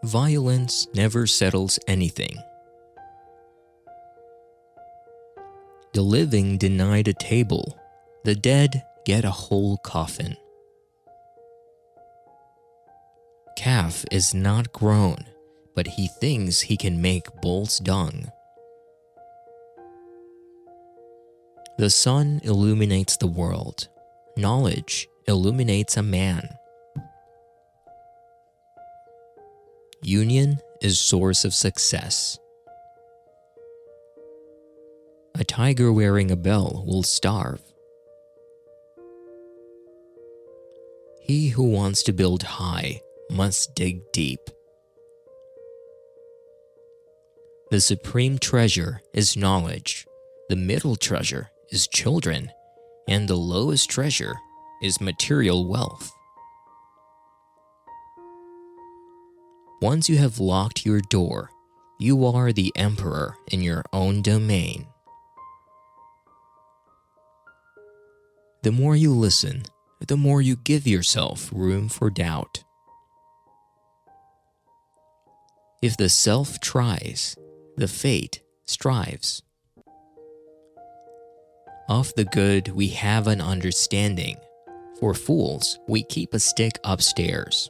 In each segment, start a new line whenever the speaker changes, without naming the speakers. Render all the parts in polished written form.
Violence never settles anything. The living denied a table, the dead get a whole coffin. Calf is not grown, but he thinks he can make bull's dung. The sun illuminates the world. Knowledge illuminates a man. Union is source of success. A tiger wearing a bell will starve. He who wants to build high must dig deep. The supreme treasure is knowledge, the middle treasure is children, and the lowest treasure is material wealth. Once you have locked your door, you are the emperor in your own domain. The more you listen, the more you give yourself room for doubt. If the self tries, the fate strives. Of the good we have an understanding. For fools we keep a stick upstairs.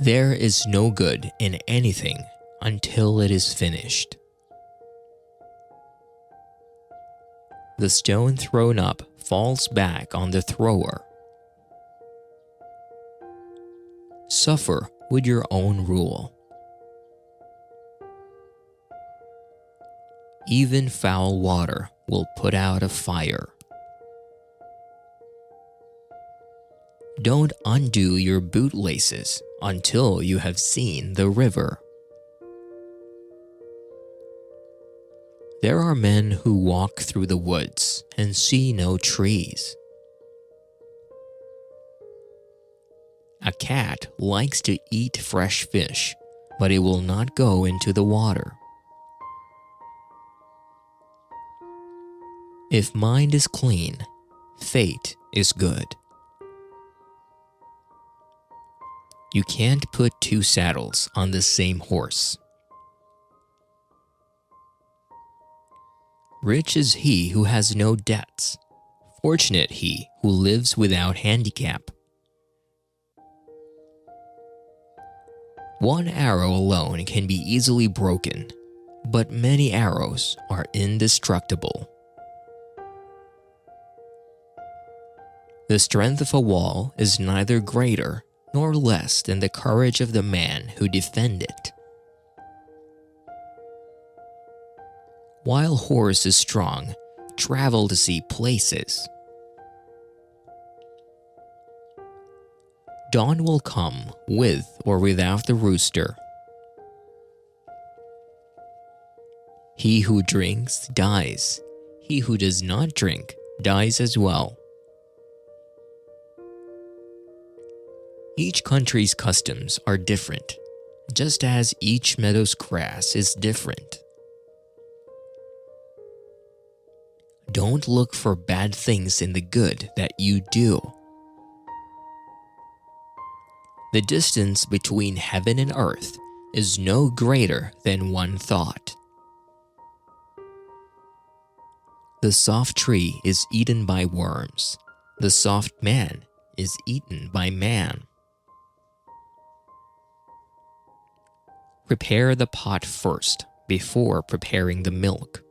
There is no good in anything until it is finished. The stone thrown up falls back on the thrower. Suffer with your own rule. Even foul water will put out a fire. Don't undo your bootlaces until you have seen the river. There are men who walk through the woods and see no trees. A cat likes to eat fresh fish, but it will not go into the water. If mind is clean, fate is good. You can't put two saddles on the same horse. Rich is he who has no debts. Fortunate he who lives without handicap. One arrow alone can be easily broken, but many arrows are indestructible. The strength of a wall is neither greater nor less than the courage of the man who defends it. While horse is strong, travel to see places. Dawn will come with or without the rooster. He who drinks dies. He who does not drink dies as well. Each country's customs are different, just as each meadow's grass is different. Don't look for bad things in the good that you do. The distance between heaven and earth is no greater than one thought. The soft tree is eaten by worms. The soft man is eaten by man. Prepare the pot first before preparing the milk.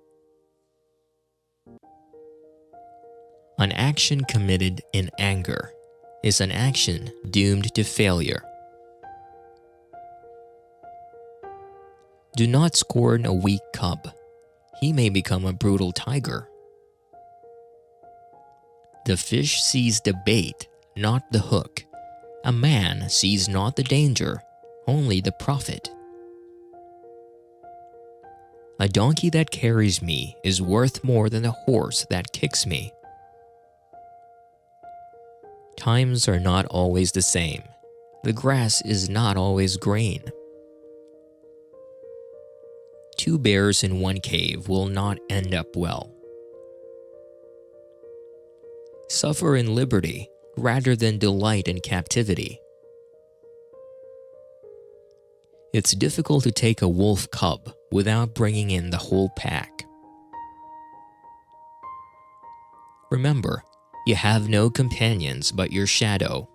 An action committed in anger is an action doomed to failure. Do not scorn a weak cub. He may become a brutal tiger. The fish sees the bait, not the hook. A man sees not the danger, only the profit. A donkey that carries me is worth more than a horse that kicks me. Times are not always the same. The grass is not always green. Two bears in one cave will not end up well. Suffer in liberty rather than delight in captivity. It's difficult to take a wolf cub without bringing in the whole pack. Remember, you have no companions but your shadow.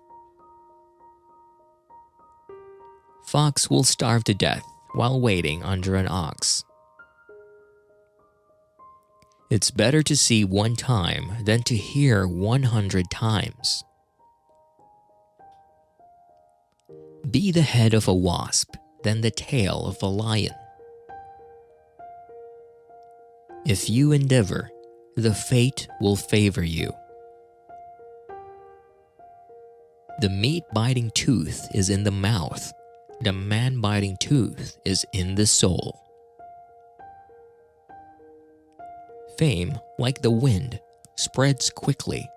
Fox will starve to death while waiting under an ox. It's better to see one time than to hear 100 times. Be the head of a wasp than the tail of a lion. If you endeavor, the fate will favor you. The meat-biting tooth is in the mouth. The man-biting tooth is in the soul. Fame, like the wind, spreads quickly.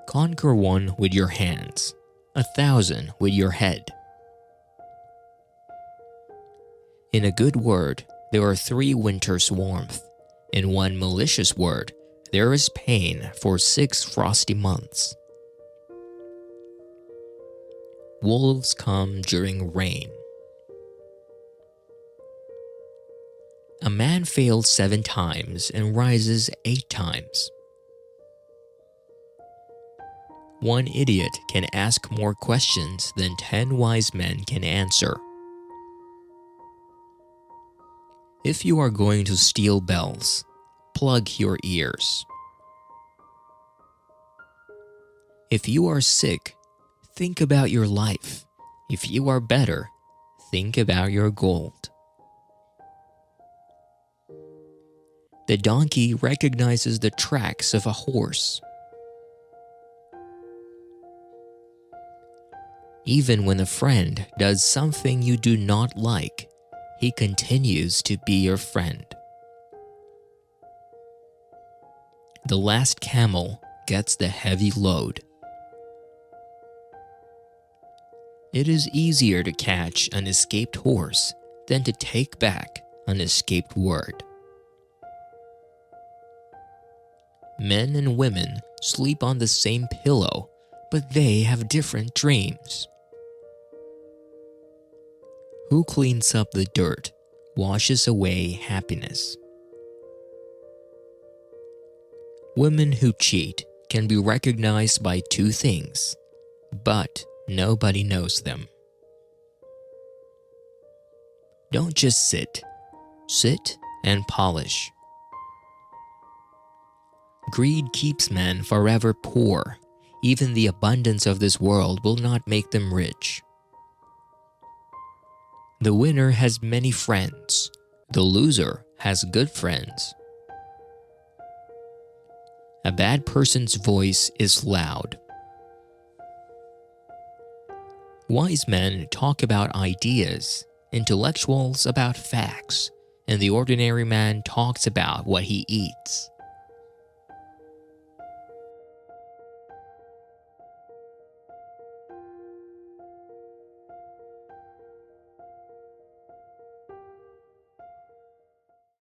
Conquer one with your hands, 1,000 with your head. In a good word, there are 3 winters' warmth. In one malicious word, there is pain for 6 frosty months. Wolves come during rain. A man fails 7 times and rises 8 times. One idiot can ask more questions than 10 wise men can answer. If you are going to steal bells, plug your ears. If you are sick, think about your life. If you are better, think about your gold. The donkey recognizes the tracks of a horse. Even when a friend does something you do not like, he continues to be your friend. The last camel gets the heavy load. It is easier to catch an escaped horse than to take back an escaped word. Men and women sleep on the same pillow, but they have different dreams. Who cleans up the dirt washes away happiness. Women who cheat can be recognized by 2 things, but nobody knows them. Don't just sit. Sit and polish. Greed keeps men forever poor. Even the abundance of this world will not make them rich. The winner has many friends. The loser has good friends. A bad person's voice is loud. Wise men talk about ideas, intellectuals about facts, and the ordinary man talks about what he eats.